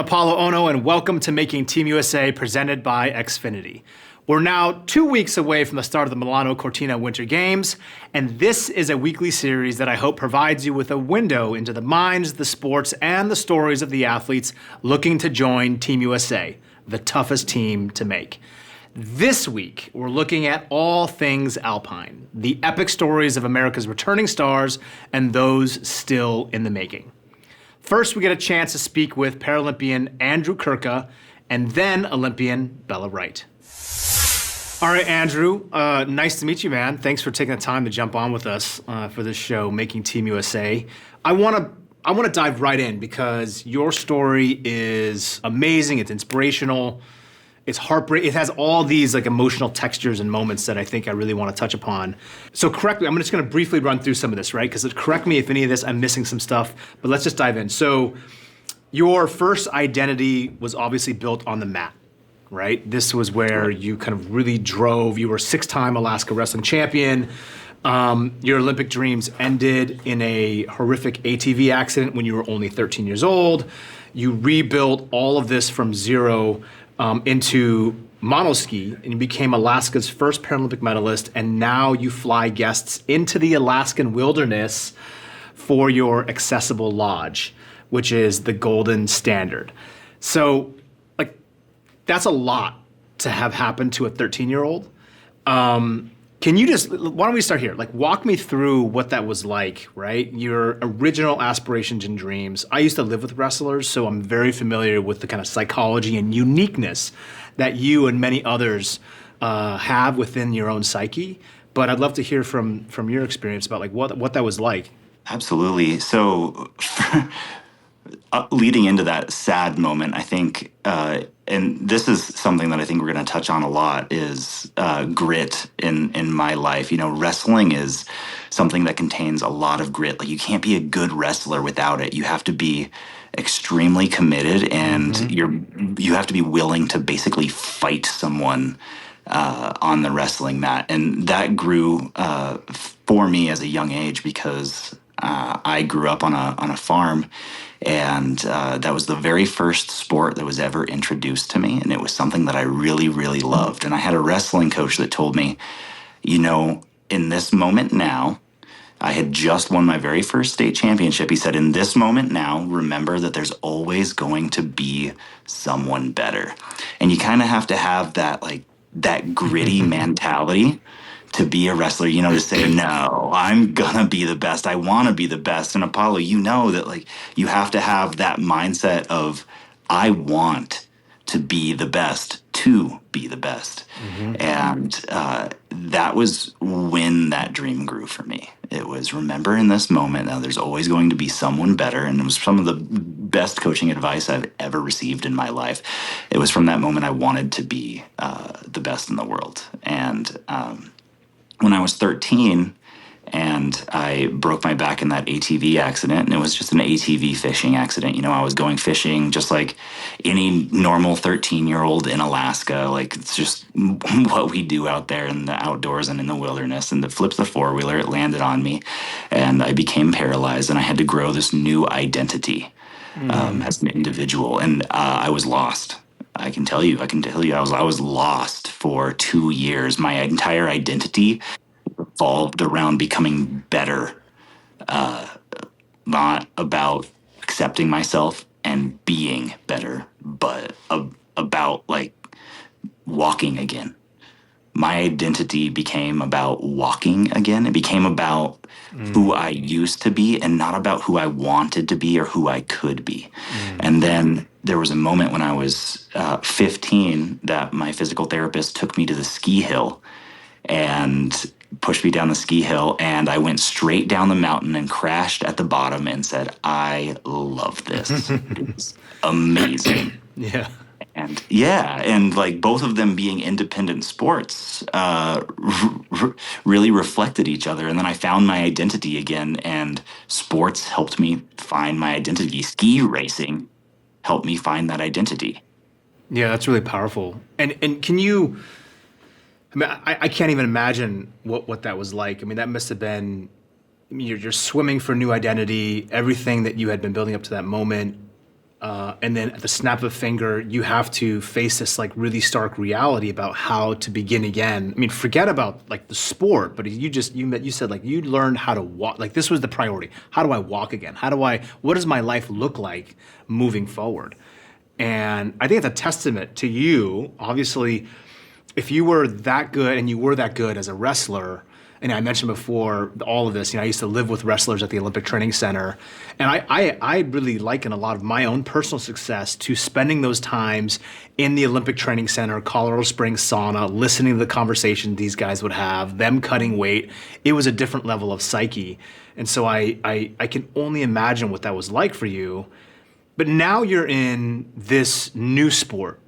Apolo Ohno, and welcome to Making Team USA, presented by Xfinity. We're now 2 weeks away from the start of the Milano Cortina Winter Games, and this is a weekly series that I hope provides you with a window into the minds, the sports, and the stories of the athletes looking to join Team USA, the toughest team to make. This week, we're looking at all things Alpine, the epic stories of America's returning stars and those still in the making. First, we get a chance to speak with Paralympian Andrew Kurka and then Olympian Bella Wright. All right, Andrew, nice to meet you, man. Thanks for taking the time to jump on with us for this show, Making Team USA. I want to dive right in because your story is amazing. It's inspirational. It's heartbreaking. It has all these like emotional textures and moments that I think I really want to touch upon. So correct me, I'm just going to briefly run through some of this, right? Because correct me if any of this, I'm missing some stuff, but let's just dive in. So your first identity was obviously built on the mat, right? This was where you kind of really drove. You were a 6-time Alaska wrestling champion. Your Olympic dreams ended in a horrific ATV accident when you were only 13 years old. You rebuilt all of this from zero into monoski, and you became Alaska's first Paralympic medalist, and now you fly guests into the Alaskan wilderness for your accessible lodge, which is the golden standard. So, like, that's a lot to have happen to a 13-year-old. Can you just, why don't we start here? Like, walk me through what that was like, right? Your original aspirations and dreams. I used to live with wrestlers, so I'm very familiar with the kind of psychology and uniqueness that you and many others have within your own psyche. But I'd love to hear from your experience about like what that was like. Absolutely. So leading into that sad moment, I think, and this is something that I think we're going to touch on a lot, is grit in my life. You know, wrestling is something that contains a lot of grit. Like, you can't be a good wrestler without it. You have to be extremely committed, and you have to be willing to basically fight someone on the wrestling mat. And that grew for me as a young age because I grew up on a farm. And that was the very first sport that was ever introduced to me. And it was something that I really, really loved. And I had a wrestling coach that told me, you know, in this moment now, I had just won my very first state championship. He said, in this moment now, remember that there's always going to be someone better. And you kind of have to have that, like, that gritty mentality to be a wrestler, you know, to say, no, I'm gonna be the best. I want to be the best. And Apollo, you know that, like, you have to have that mindset of, I want to be the best to be the best. And that was when that dream grew for me. It was, remember in this moment, now there's always going to be someone better. And it was some of the best coaching advice I've ever received in my life. It was from that moment I wanted to be the best in the world. And when I was 13 and I broke my back in that ATV accident, and it was just an ATV fishing accident. You know, I was going fishing just like any normal 13-year-old in Alaska. Like, it's just what we do out there in the outdoors and in the wilderness. And it flipped the four-wheeler, it landed on me, and I became paralyzed, and I had to grow this new identity as an individual. And I was lost. I can tell you, I was lost for 2 years. My entire identity revolved around becoming better, not about accepting myself and being better, but about like walking again. My identity became about walking again. It became about who I used to be and not about who I wanted to be or who I could be. And then there was a moment when I was 15 that my physical therapist took me to the ski hill and pushed me down the ski hill, and I went straight down the mountain and crashed at the bottom and said, I love this. It's amazing. Yeah. And like both of them being independent sports really reflected each other. And then I found my identity again, and sports helped me find my identity. Ski racing helped me find that identity. Yeah, that's really powerful. And can you, I mean, I can't even imagine what that was like. I mean, that must have been, I mean, you're swimming for new identity, everything that you had been building up to that moment and then at the snap of a finger, you have to face this like really stark reality about how to begin again. I mean, forget about like the sport, but you said like you learned how to walk. Like this was the priority. How do I walk again? What does my life look like moving forward? And I think it's a testament to you. Obviously, if you were that good and you were that good as a wrestler, and I mentioned before all of this, I used to live with wrestlers at the Olympic Training Center. And I really liken a lot of my own personal success to spending those times in the Olympic Training Center, Colorado Springs sauna, listening to the conversation these guys would have, them cutting weight. It was a different level of psyche. And so I can only imagine what that was like for you. But now you're in this new sport,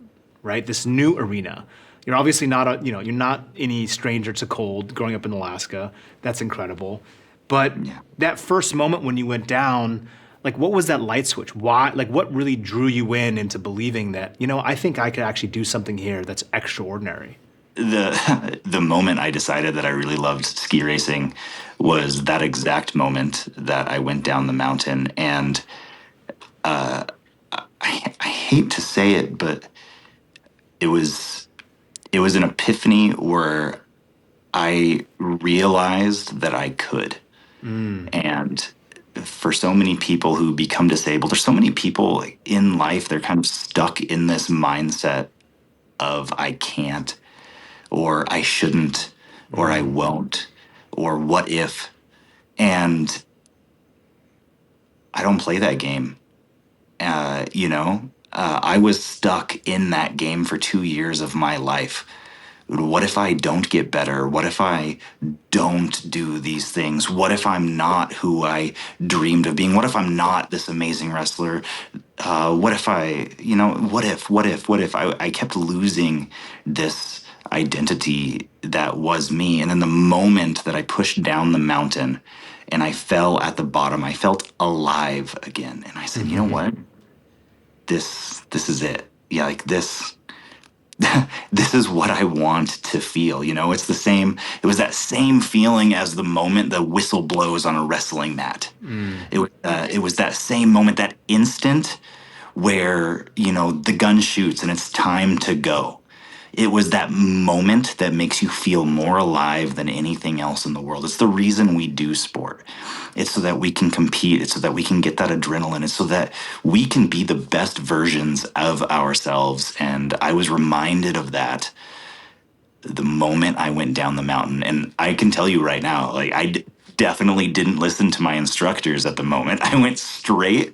right? This new arena. You're obviously not you're not any stranger to cold growing up in Alaska. That's incredible. But that first moment when you went down, like what was that light switch? Why, like what really drew you into believing that, I think I could actually do something here that's extraordinary? The moment I decided that I really loved ski racing was that exact moment that I went down the mountain. And I hate to say it, but it was an epiphany where I realized that I could. And for so many people who become disabled, there's so many people in life, they're kind of stuck in this mindset of I can't, or I shouldn't, or I won't, or what if. And I don't play that game. I was stuck in that game for 2 years of my life. What if I don't get better? What if I don't do these things? What if I'm not who I dreamed of being? What if I'm not this amazing wrestler? What if I kept losing this identity that was me. And then the moment that I pushed down the mountain and I fell at the bottom, I felt alive again. And I said, you know what? This is it. Yeah, like this is what I want to feel. It's it was that same feeling as the moment the whistle blows on a wrestling mat. It was that same moment, that instant where, the gun shoots and it's time to go. It was that moment that makes you feel more alive than anything else in the world. It's the reason we do sport. It's so that we can compete. It's so that we can get that adrenaline. It's so that we can be the best versions of ourselves. And I was reminded of that the moment I went down the mountain. And I can tell you right now, like definitely didn't listen to my instructors at the moment. I went straight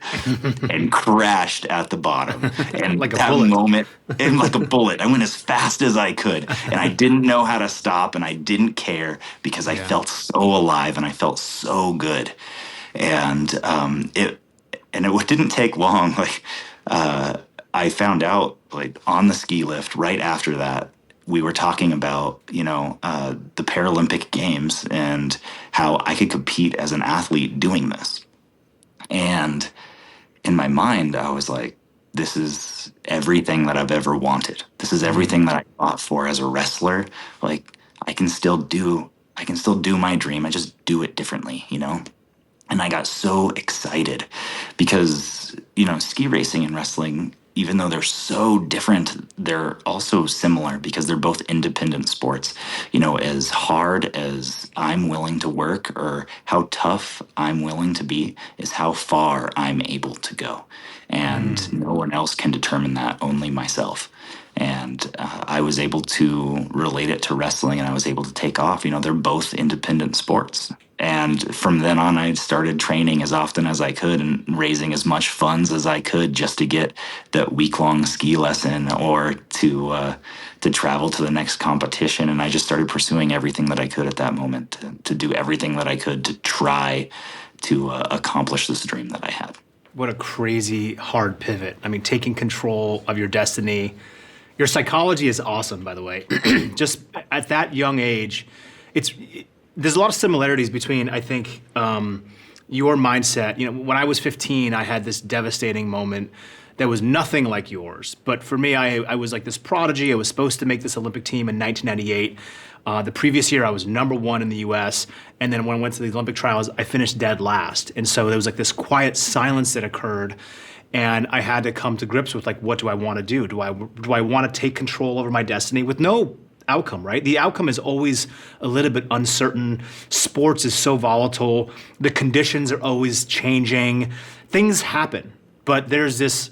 and crashed at the bottom. And like that moment, and like a bullet, I went as fast as I could. And I didn't know how to stop, and I didn't care because I felt so alive and I felt so good. And it didn't take long. Like I found out like on the ski lift right after that, we were talking about, the Paralympic Games and how I could compete as an athlete doing this. And in my mind, I was like, this is everything that I've ever wanted. This is everything that I fought for as a wrestler. Like, I can still do my dream. I just do it differently, And I got so excited because, ski racing and wrestling, even though they're so different, they're also similar because they're both independent sports. As hard as I'm willing to work or how tough I'm willing to be is how far I'm able to go. And no one else can determine that, only myself. And I was able to relate it to wrestling, and I was able to take off. They're both independent sports. And from then on, I started training as often as I could and raising as much funds as I could just to get that week-long ski lesson or to travel to the next competition. And I just started pursuing everything that I could at that moment to do everything that I could to try to accomplish this dream that I had. What a crazy hard pivot. I mean, taking control of your destiny. Your psychology is awesome, by the way. Just at that young age, there's a lot of similarities between, I think, your mindset. When I was 15, I had this devastating moment that was nothing like yours. But for me, I was like this prodigy. I was supposed to make this Olympic team in 1998. The previous year, I was number one in the U.S. And then when I went to the Olympic trials, I finished dead last. And so there was like this quiet silence that occurred. And I had to come to grips with like, what do I want to do? Do I want to take control over my destiny with no outcome, right? The outcome is always a little bit uncertain. Sports is so volatile. The conditions are always changing. Things happen, but there's this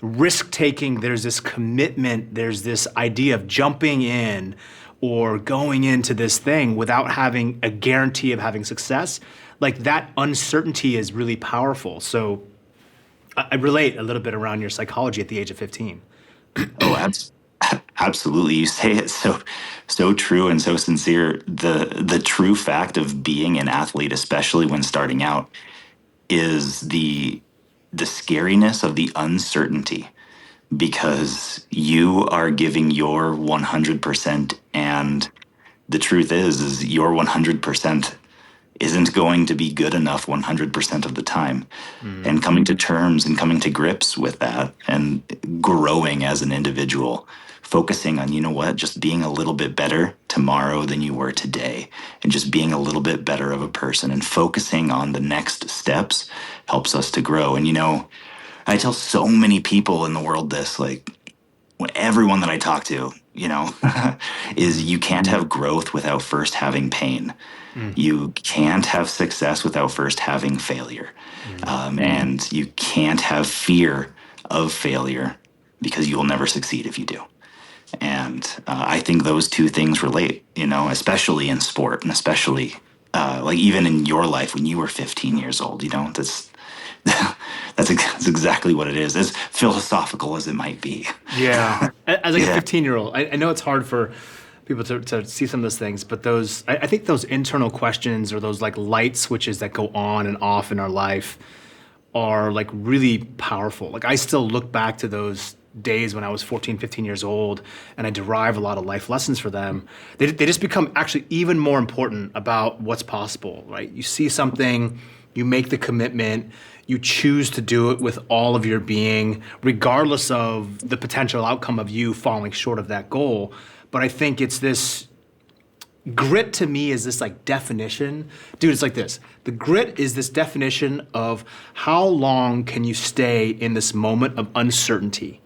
risk taking, there's this commitment, there's this idea of jumping in or going into this thing without having a guarantee of having success. Like that uncertainty is really powerful. So I relate a little bit around your psychology at the age of 15. Oh, absolutely. You say it so true and so sincere. The true fact of being an athlete, especially when starting out, is the scariness of the uncertainty, because you are giving your 100%, and the truth is your 100% isn't going to be good enough 100% of the time. And coming to terms and coming to grips with that and growing as an individual, focusing on, you know what, just being a little bit better tomorrow than you were today, and just being a little bit better of a person and focusing on the next steps helps us to grow. And, you know, I tell so many people in the world this, like, everyone that I talk to, you know, is you can't have growth without first having pain. You can't have success without first having failure. And you can't have fear of failure, because you will never succeed if you do. And I think those two things relate, you know, especially in sport, and especially like even in your life when you were 15 years old, you know, that's exactly what it is, as philosophical as it might be. Yeah. As like a 15-year-old, I know it's hard for people to see some of those things, but I think those internal questions, or those like light switches that go on and off in our life, are like really powerful. Like I still look back to those days when I was 14, 15 years old, and I derive a lot of life lessons for them. They just become actually even more important about what's possible, right? You see something, you make the commitment, you choose to do it with all of your being, regardless of the potential outcome of you falling short of that goal. But I think it's this grit, to me, is this like definition. Dude, it's like this. The grit is this definition of how long can you stay in this moment of uncertainty,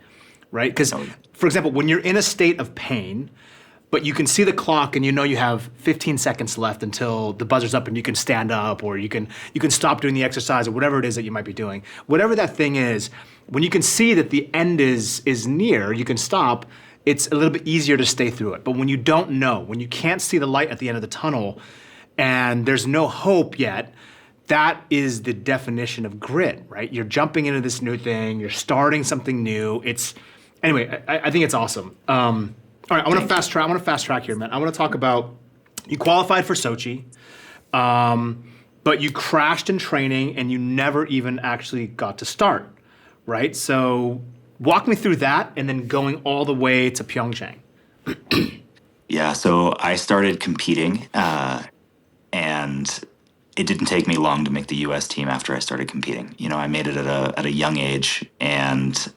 right? Because, for example, when you're in a state of pain, but you can see the clock and you know you have 15 seconds left until the buzzer's up and you can stand up, or you can stop doing the exercise, or whatever it is that you might be doing. Whatever that thing is, when you can see that the end is near, you can stop, it's a little bit easier to stay through it. But when you don't know, when you can't see the light at the end of the tunnel and there's no hope yet, that is the definition of grit, right? You're jumping into this new thing, you're starting something new. Anyway, I think it's awesome. All right, I want to fast track here, man. I want to talk about, you qualified for Sochi, but you crashed in training and you never even actually got to start, right? So walk me through that, and then going all the way to Pyeongchang. Yeah, so I started competing, and it didn't take me long to make the U.S. team after I started competing. You know, I made it at a young age, and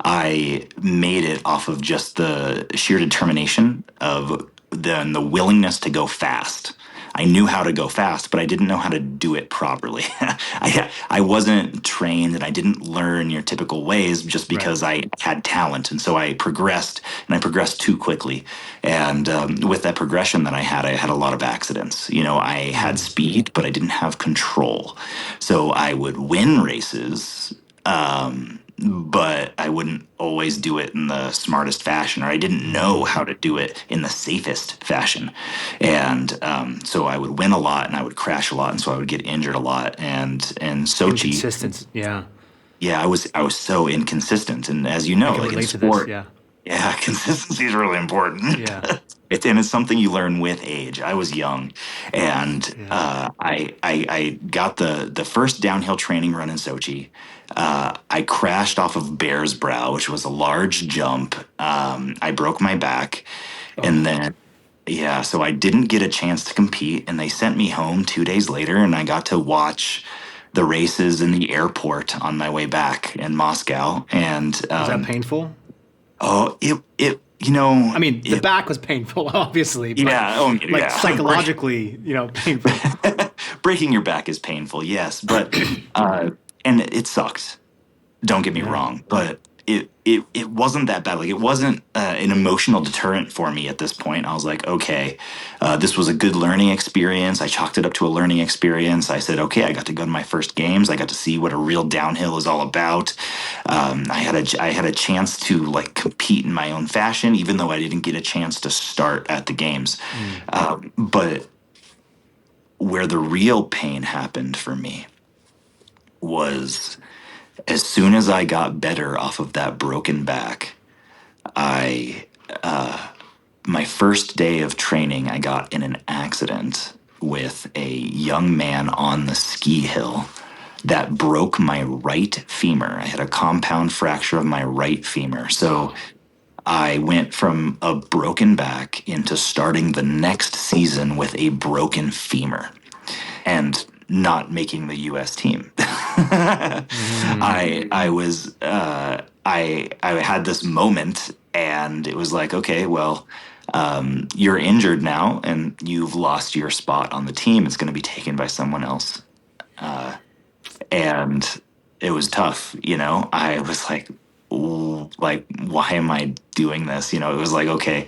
I made it off of just the sheer determination of the willingness to go fast. I knew how to go fast, but I didn't know how to do it properly. I wasn't trained, and I didn't learn your typical ways just because I had talent. And so I progressed too quickly. And with that progression that I had a lot of accidents. You know, I had speed, but I didn't have control. So I would win races, but I wouldn't always do it in the smartest fashion, or I didn't know how to do it in the safest fashion. And so I would win a lot and I would crash a lot, and so I would get injured a lot. And Sochi, Inconsistent, yeah. Yeah, I was so inconsistent. And as you know, like in sport, yeah, consistency is really important. Yeah. It's something you learn with age. I was young, and I got the first downhill training run in Sochi. I crashed off of Bear's Brow, which was a large jump. I broke my back, and then so I didn't get a chance to compete, and they sent me home 2 days later, and I got to watch the races in the airport on my way back in Moscow. And was that painful? Oh, I mean, the back was painful, obviously. But psychologically, painful. Breaking your back is painful, yes, but and it sucked. Don't get me wrong, but it wasn't that bad. Like, it wasn't an emotional deterrent for me at this point. I was like, okay, this was a good learning experience. I chalked it up to a learning experience. I said, okay, I got to go to my first games. I got to see what a real downhill is all about. I had a chance to like compete in my own fashion, even though I didn't get a chance to start at the games. But where the real pain happened for me was, as soon as I got better off of that broken back, my first day of training, I got in an accident with a young man on the ski hill that broke my right femur. I had a compound fracture of my right femur. So I went from a broken back into starting the next season with a broken femur and not making the U.S. team. I had this moment, and it was like, okay, well, you're injured now, and you've lost your spot on the team. It's going to be taken by someone else, and it was tough. I was like, why am I doing this? It was like, okay,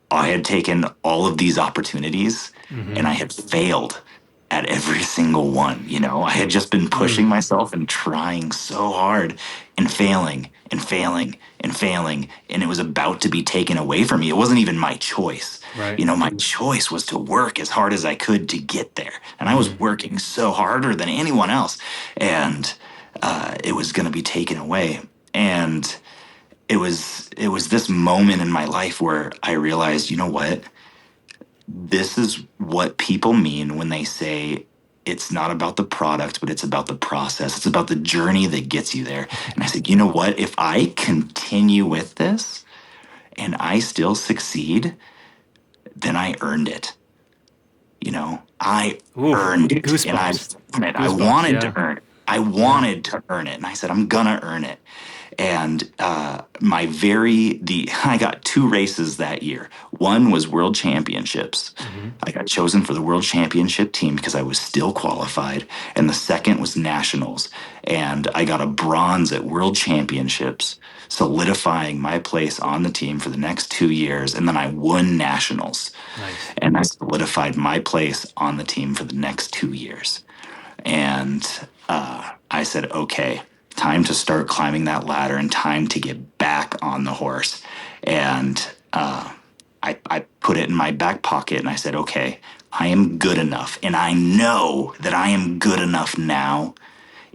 I had taken all of these opportunities, and I had failed at every single one. I had just been pushing myself and trying so hard and failing and failing and failing, and it was about to be taken away from me. It wasn't even my choice. Right. My choice was to work as hard as I could to get there, and I was working so harder than anyone else, and it was going to be taken away. And it was this moment in my life where I realized, you know what? This is what people mean when they say it's not about the product, but it's about the process. It's about the journey that gets you there. And I said, you know what? If I continue with this and I still succeed, then I earned it. I earned it. Goosebumps. And I wanted to earn it. I wanted to earn it. And I said, I'm going to earn it. And I got 2 races that year. One was World Championships. I got chosen for the World Championship team because I was still qualified. And the second was Nationals. And I got a bronze at World Championships, solidifying my place on the team for the next 2 years. And then I won Nationals. Nice. And I solidified my place on the team for the next 2 years. And I said, okay, time to start climbing that ladder and time to get back on the horse. And I put it in my back pocket and I said, okay, I am good enough. And I know that I am good enough now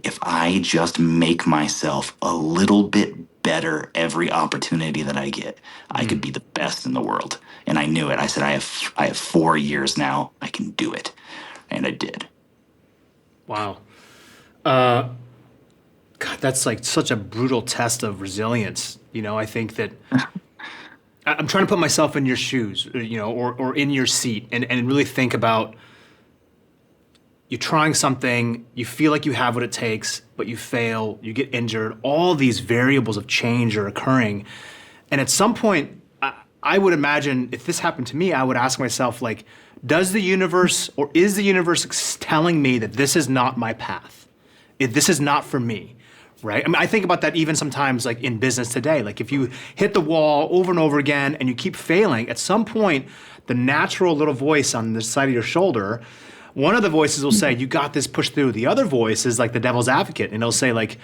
if I just make myself a little bit better every opportunity that I get. I could be the best in the world. And I knew it. I said, I have 4 years now. I can do it. And I did. Wow. God, that's like such a brutal test of resilience. I think that I'm trying to put myself in your shoes, or in your seat and really think about you trying something, you feel like you have what it takes, but you fail, you get injured. All these variables of change are occurring. And at some point, I would imagine if this happened to me, I would ask myself, like, does the universe, or is the universe telling me that this is not my path? This is not for me. Right? I mean, I think about that even sometimes, like in business today. Like, if you hit the wall over and over again and you keep failing, at some point, the natural little voice on the side of your shoulder, one of the voices will say, you got this, push through. The other voice is like the devil's advocate, and it'll say, like,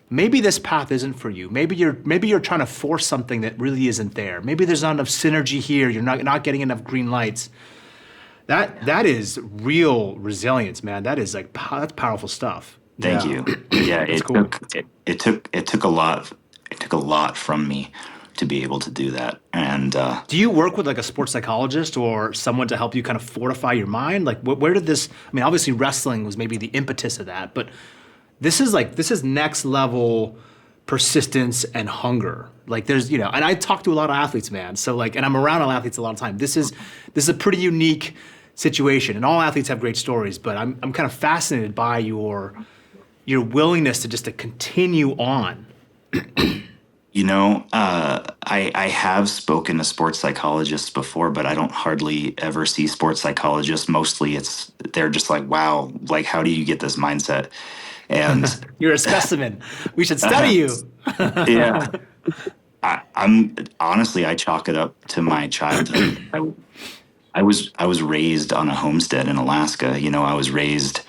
maybe this path isn't for you. Maybe you're trying to force something that really isn't there. Maybe there's not enough synergy here. You're not getting enough green lights. That is real resilience, man. That's powerful stuff. Thank you. Yeah, it took a lot. It took a lot from me to be able to do that. And do you work with like a sports psychologist or someone to help you kind of fortify your mind? Like, where did this? I mean, obviously wrestling was maybe the impetus of that, but this is next level persistence and hunger. Like, there's and I talk to a lot of athletes, man. So like, and I'm around athletes a lot of time. This is a pretty unique situation, and all athletes have great stories. But I'm kind of fascinated by your willingness to continue on. I have spoken to sports psychologists before, but I don't hardly ever see sports psychologists. Mostly they're just like, wow, like, how do you get this mindset? And You're a specimen. We should study you. yeah, I'm honestly, I chalk it up to my childhood. I was raised on a homestead in Alaska. I was raised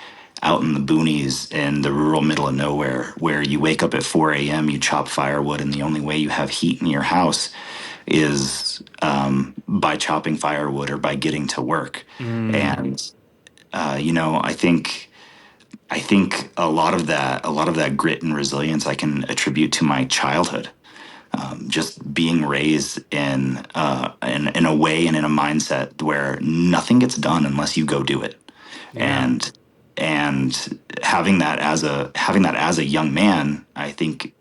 out in the boonies in the rural middle of nowhere, where you wake up at 4 a.m., you chop firewood, and the only way you have heat in your house is by chopping firewood or by getting to work. And I think a lot of that grit and resilience I can attribute to my childhood. Just being raised in a way and in a mindset where nothing gets done unless you go do it. Yeah. And having that as a young man, I think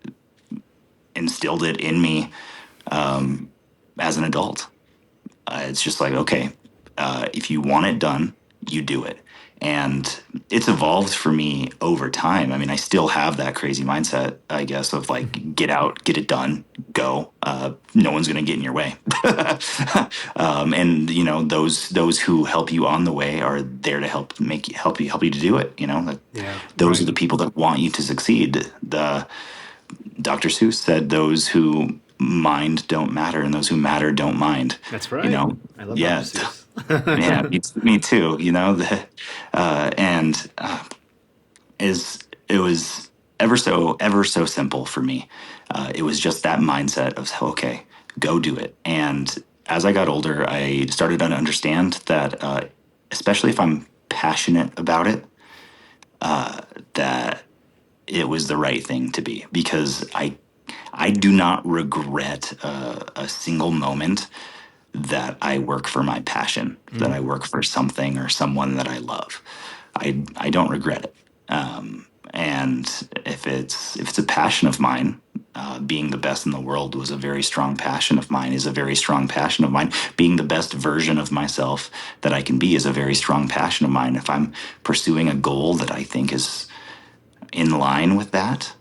instilled it in me as an adult. It's just like, okay, if you want it done, you do it. And it's evolved for me over time. I mean, I still have that crazy mindset, I guess, of like, get out, get it done, go. No one's going to get in your way. And those who help you on the way are there to help you to do it. Yeah. Those Right. are the people that want you to succeed. The Dr. Seuss said, "Those who mind don't matter, and those who matter don't mind." That's You right. know, I love Dr. yeah, yeah, Seuss. me too. And is it was ever so simple for me. It was just that mindset of, okay, go do it. And as I got older, I started to understand that, especially if I'm passionate about it, that it was the right thing to be, because I do not regret a single moment that I work for my passion, that I work for something or someone that I love. I don't regret it. And if it's a passion of mine, being the best in the world was a very strong passion of mine, is a very strong passion of mine. Being the best version of myself that I can be is a very strong passion of mine. If I'm pursuing a goal that I think is in line with that,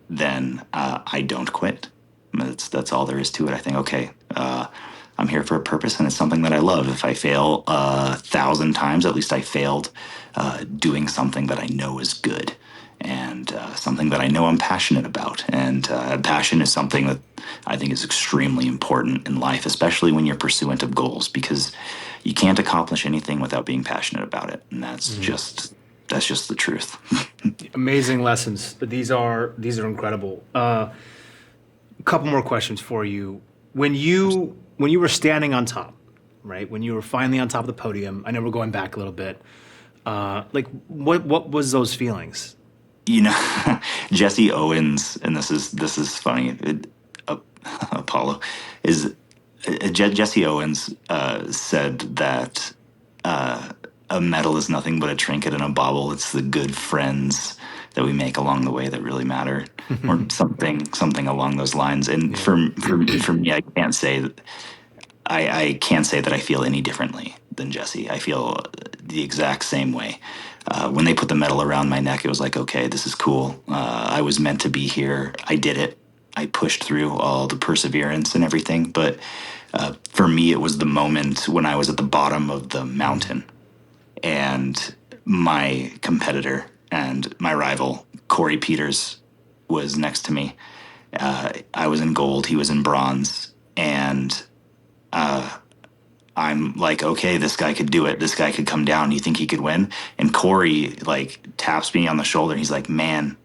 then I don't quit. That's all there is to it. I think, okay, I'm here for a purpose, and it's something that I love. If I fail 1,000 times, at least I failed doing something that I know is good, and something that I know I'm passionate about. And passion is something that I think is extremely important in life, especially when you're pursuant of goals, because you can't accomplish anything without being passionate about it, and that's just the truth. Amazing lessons. But these are incredible. A couple more questions for you. When you were standing on top, right? When you were finally on top of the podium, I know we're going back a little bit. Like, what was those feelings? you know Jesse Owens, and this is funny. Apollo is Jesse Owens said that a medal is nothing but a trinket and a bauble. It's the good friends that we make along the way that really matter, or something along those lines. And Yeah. for me, I can't say that I feel any differently than Jesse. I feel the exact same way. When they put the medal around my neck, it was like, okay, this is cool. I was meant to be here. I did it. I pushed through all the perseverance and everything. But for me, it was the moment when I was at the bottom of the mountain, and my competitor and my rival, Corey Peters, was next to me. I was in gold. He was in bronze. And I'm like, okay, this guy could do it. This guy could come down. You think he could win? And Corey like taps me on the shoulder. He's like, man,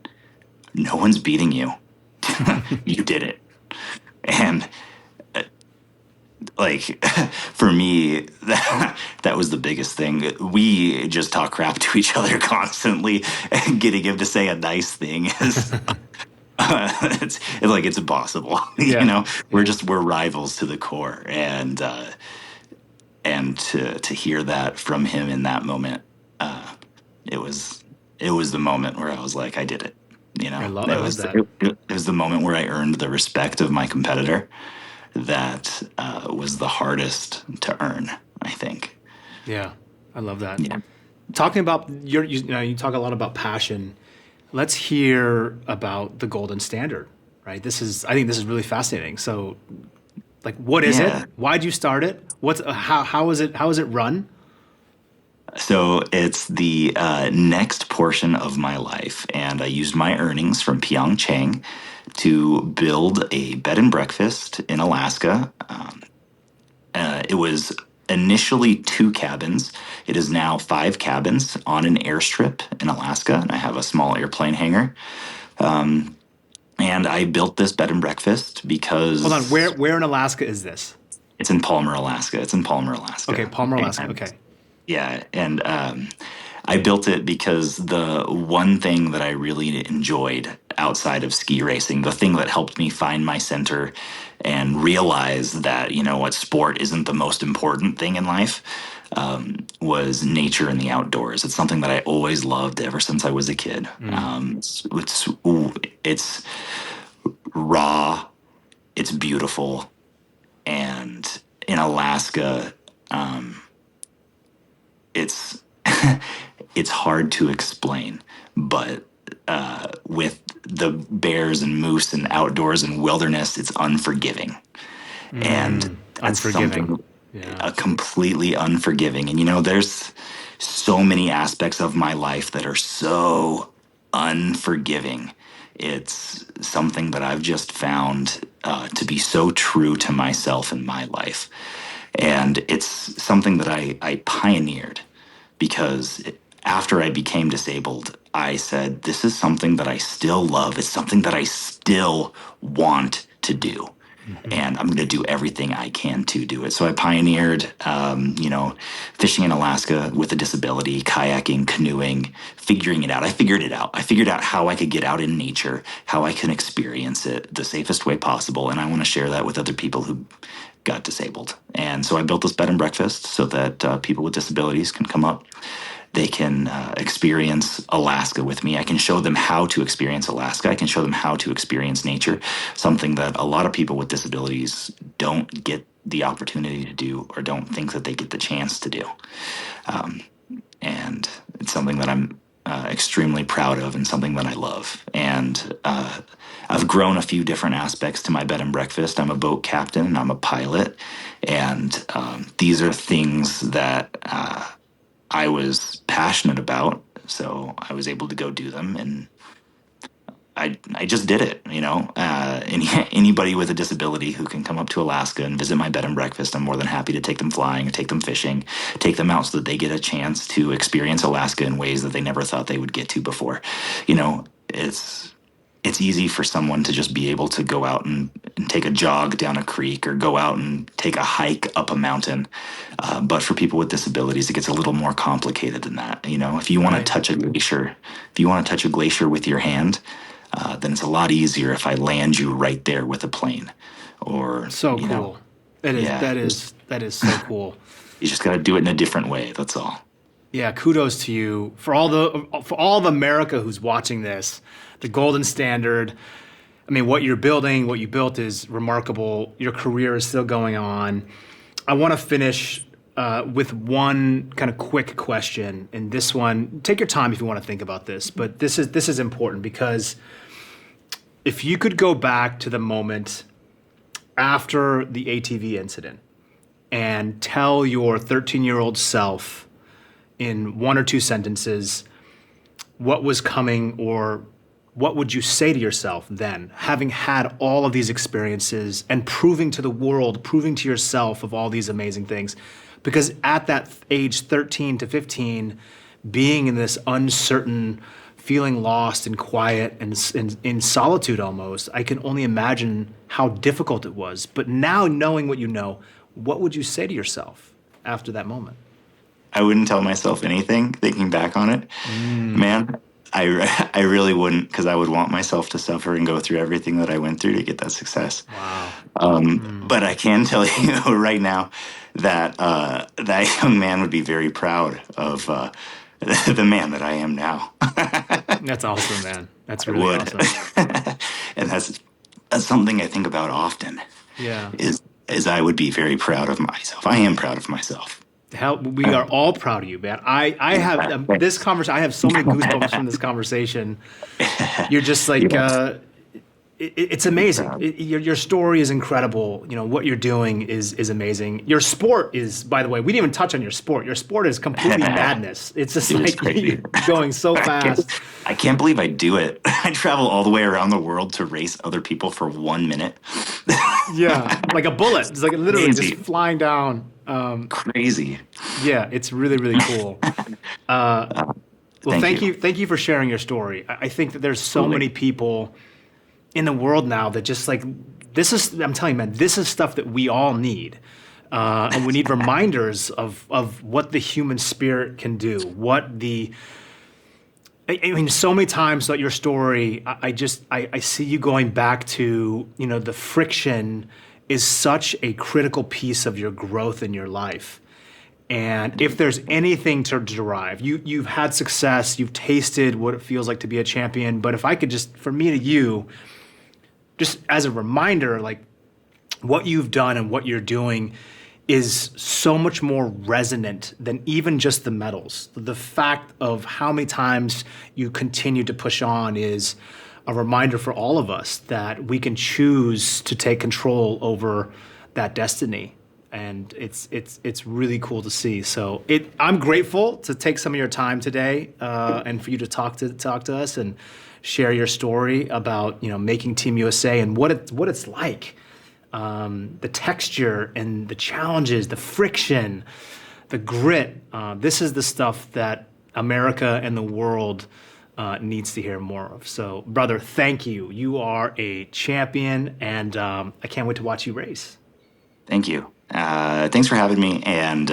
no one's beating you. You did it. And like, for me, that was the biggest thing. We just talk crap to each other constantly, and getting him to say a nice thing is it's like, it's impossible. Yeah. We're rivals to the core. And to hear that from him in that moment, it was the moment where I was like, I did it. I It love was that. it was the moment where I earned the respect of my competitor. That was the hardest to earn, I think. Yeah. I love that. Yeah. Talking about you talk a lot about passion. Let's hear about the golden standard. right? I think this is really fascinating. So, like, what is Yeah. it? Why'd you start it? How is it run? So it's the next portion of my life, and I used my earnings from Pyeongchang to build a bed and breakfast in Alaska. It was initially 2 cabins. It is now 5 cabins on an airstrip in Alaska, and I have a small airplane hangar. And I built this bed and breakfast Hold on, because where in Alaska is this? it's in Palmer, Alaska. It's in Palmer, Alaska. Okay, Palmer, Alaska. And Okay. yeah, and I built it because the one thing that I really enjoyed outside of ski racing, the thing that helped me find my center and realize that, you know what, sport isn't the most important thing in life, was nature and the outdoors. It's something that I always loved ever since I was a kid. It's raw, it's beautiful, and in Alaska, it's it's hard to explain, but with the bears and moose and outdoors and wilderness, it's unforgiving, and that's Unforgiving. something Yeah. completely unforgiving. And you know, there's so many aspects of my life that are so unforgiving. It's something that I've just found to be so true to myself in my life. And it's something that I pioneered because after I became disabled, I said, this is something that I still love. It's something that I still want to do. And I'm going to do everything I can to do it. So I pioneered, fishing in Alaska with a disability, kayaking, canoeing, figuring it out. I figured it out. I figured out how I could get out in nature, how I can experience it the safest way possible. And I want to share that with other people who got disabled. And so I built this bed and breakfast so that people with disabilities can come up. They can experience Alaska with me. I can show them how to experience Alaska. I can show them how to experience nature, something that a lot of people with disabilities don't get the opportunity to do or don't think that they get the chance to do. And it's something that I'm extremely proud of and something that I love. And I've grown a few different aspects to my bed and breakfast. I'm a boat captain and I'm a pilot. And these are things that I was passionate about, so I was able to go do them, and I just did it. Anybody with a disability who can come up to Alaska and visit my bed and breakfast, I'm more than happy to take them flying, or take them fishing, take them out so that they get a chance to experience Alaska in ways that they never thought they would get to before. You know, it's easy for someone to just be able to go out and take a jog down a creek or go out and take a hike up a mountain. But for people with disabilities, it gets a little more complicated than that. You know, if you want to touch a glacier with your hand, then it's a lot easier if I land you right there with a plane. Or So cool. That is so cool. You just got to do it in a different way. That's all. Yeah, kudos to you for all of America who's watching this. The golden standard. I mean, what you're building, what you built is remarkable. Your career is still going on. I want to finish with one kind of quick question, and this one, take your time if you want to think about this, but this is important because if you could go back to the moment after the ATV incident and tell your 13-year-old self in one or two sentences what was coming, or what would you say to yourself then, having had all of these experiences and proving to the world, proving to yourself of all these amazing things? Because at that age, 13 to 15, being in this uncertain, feeling lost and quiet and in solitude almost, I can only imagine how difficult it was. But now knowing what you know, what would you say to yourself after that moment? I wouldn't tell myself anything thinking back on it. Man, I really wouldn't, because I would want myself to suffer and go through everything that I went through to get that success. Wow. But I can tell you right now that that young man would be very proud of the man that I am now. That's awesome, man. That's really awesome. And that's something I think about often. Yeah. Is I would be very proud of myself. I am proud of myself. We are all proud of you, man. I have this conversation. I have so many goosebumps from this conversation. You're just like, It's amazing. Your story is incredible. You know, what you're doing is amazing. Your sport is, by the way, we didn't even touch on your sport. Your sport is completely madness. It's just like you're going so fast. I can't believe I do it. I travel all the way around the world to race other people for 1 minute. Yeah, like a bullet. It's like literally Crazy. just flying down. Crazy. Yeah, it's really, really cool. Well, thank you. Thank you for sharing your story. I think that there's so many people in the world now that just like, this is, I'm telling you, man, this is stuff that we all need. And we need reminders of what the human spirit can do, I mean, so many times throughout your story, I see you going back to, you know, the friction is such a critical piece of your growth in your life. And if there's anything to derive, you've had success, you've tasted what it feels like to be a champion. But if I could just, from me to you, just as a reminder, like what you've done and what you're doing is so much more resonant than even just the medals. The fact of how many times you continue to push on is a reminder for all of us that we can choose to take control over that destiny. And it's really cool to see. So I'm grateful to take some of your time today and for you to talk to us and share your story about, you know, making Team USA and what it's like, the texture and the challenges, the friction, the grit. This is the stuff that America and the world needs to hear more of. So, brother, thank you. You are a champion, and I can't wait to watch you race. Thank you. Thanks for having me, and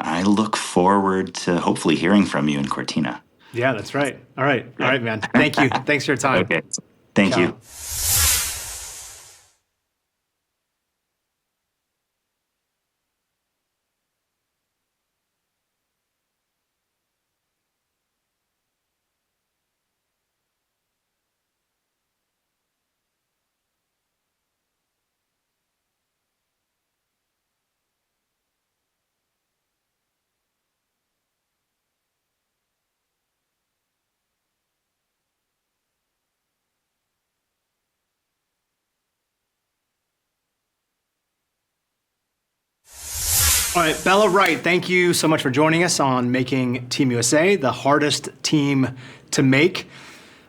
I look forward to hopefully hearing from you in Cortina. Yeah, that's right. All right, man. Thank you. Thanks for your time. Okay. Thank you. All right, Bella Wright, thank you so much for joining us on Making Team USA, the hardest team to make.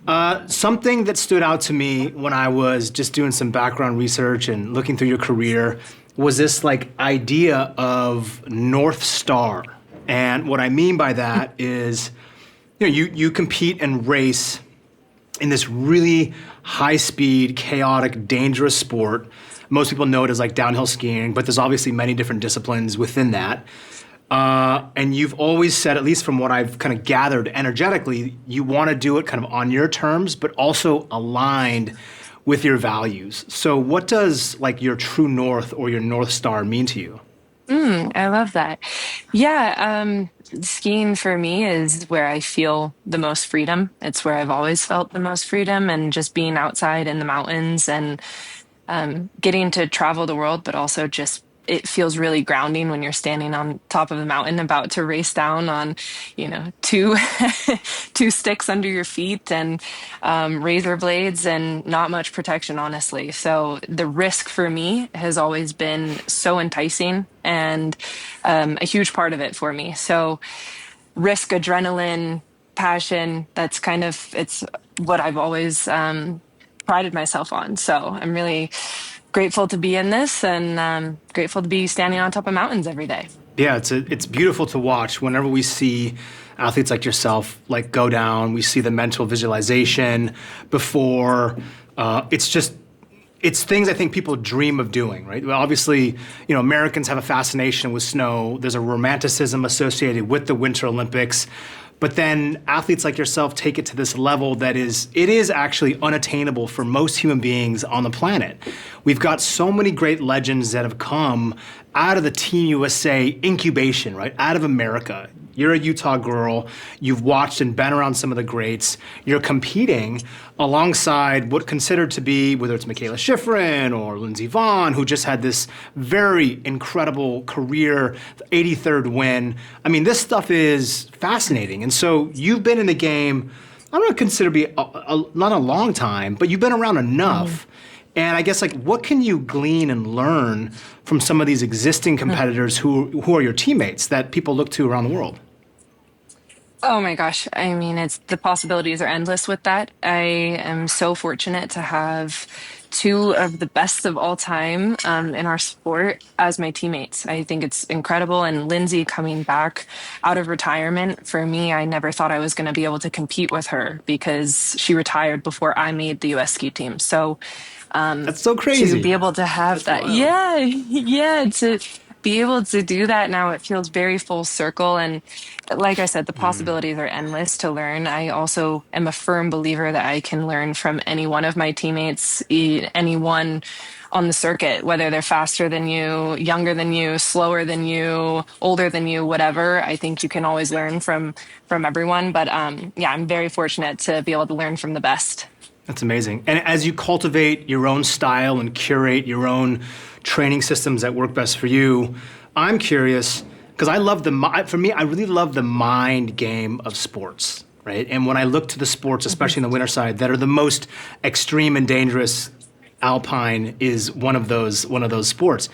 Something that stood out to me when I was just doing some background research and looking through your career was this like idea of North Star. And what I mean by that is, you know, you compete and race in this really high-speed, chaotic, dangerous sport. Most people know it as like downhill skiing, but there's obviously many different disciplines within that. And you've always said, at least from what I've kind of gathered energetically, you want to do it kind of on your terms, but also aligned with your values. So what does like your true north or your North Star mean to you? I love that. Yeah, skiing for me is where I feel the most freedom. It's where I've always felt the most freedom, and just being outside in the mountains and getting to travel the world, but also just it feels really grounding when you're standing on top of a mountain about to race down on, you know, two two sticks under your feet and razor blades and not much protection, honestly. So the risk for me has always been so enticing and a huge part of it for me. So risk, adrenaline, passion, that's kind of, it's what I've always prided myself on. So I'm really grateful to be in this and grateful to be standing on top of mountains every day. Yeah, it's beautiful to watch whenever we see athletes like yourself like go down. We see the mental visualization before. It's things I think people dream of doing, right? Well, obviously, you know, Americans have a fascination with snow. There's a romanticism associated with the Winter Olympics. But then athletes like yourself take it to this level that it is actually unattainable for most human beings on the planet. We've got so many great legends that have come out of the Team USA incubation, right? Out of America. You're a Utah girl. You've watched and been around some of the greats. You're competing alongside what considered to be, whether it's Michaela Schifrin or Lindsey Vonn, who just had this very incredible career, 83rd win. I mean, this stuff is fascinating. And so you've been in the game I don't consider to be not a long time, but you've been around Mhm. enough. And I guess like what can you glean and learn from some of these existing competitors who are your teammates that people look to around the world? Oh my gosh. I mean, it's the possibilities are endless with that. I am so fortunate to have two of the best of all time in our sport as my teammates. I think it's incredible. And Lindsay coming back out of retirement, for me, I never thought I was going to be able to compete with her because she retired before I made the US ski team. So That's so to crazy. be able to have That's that, wild. yeah, yeah, to be able to do that now, it feels very full circle. And like I said, the possibilities are endless to learn. I also am a firm believer that I can learn from any one of my teammates, anyone on the circuit, whether they're faster than you, younger than you, slower than you, older than you, whatever. I think you can always learn from everyone. But yeah, I'm very fortunate to be able to learn from the best. That's amazing. And as you cultivate your own style and curate your own training systems that work best for you, I'm curious because I love for me, I really love the mind game of sports, right? And when I look to the sports, especially in the winter side, that are the most extreme and dangerous, Alpine is one of those sports.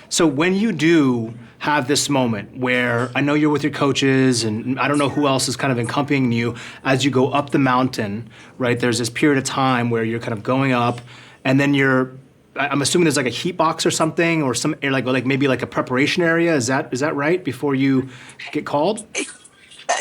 So when you do have this moment where I know you're with your coaches and I don't know who else is kind of accompanying you as you go up the mountain, right? There's this period of time where you're kind of going up and then I'm assuming there's like a heat box or something or some like maybe like a preparation area. Is that right before you get called?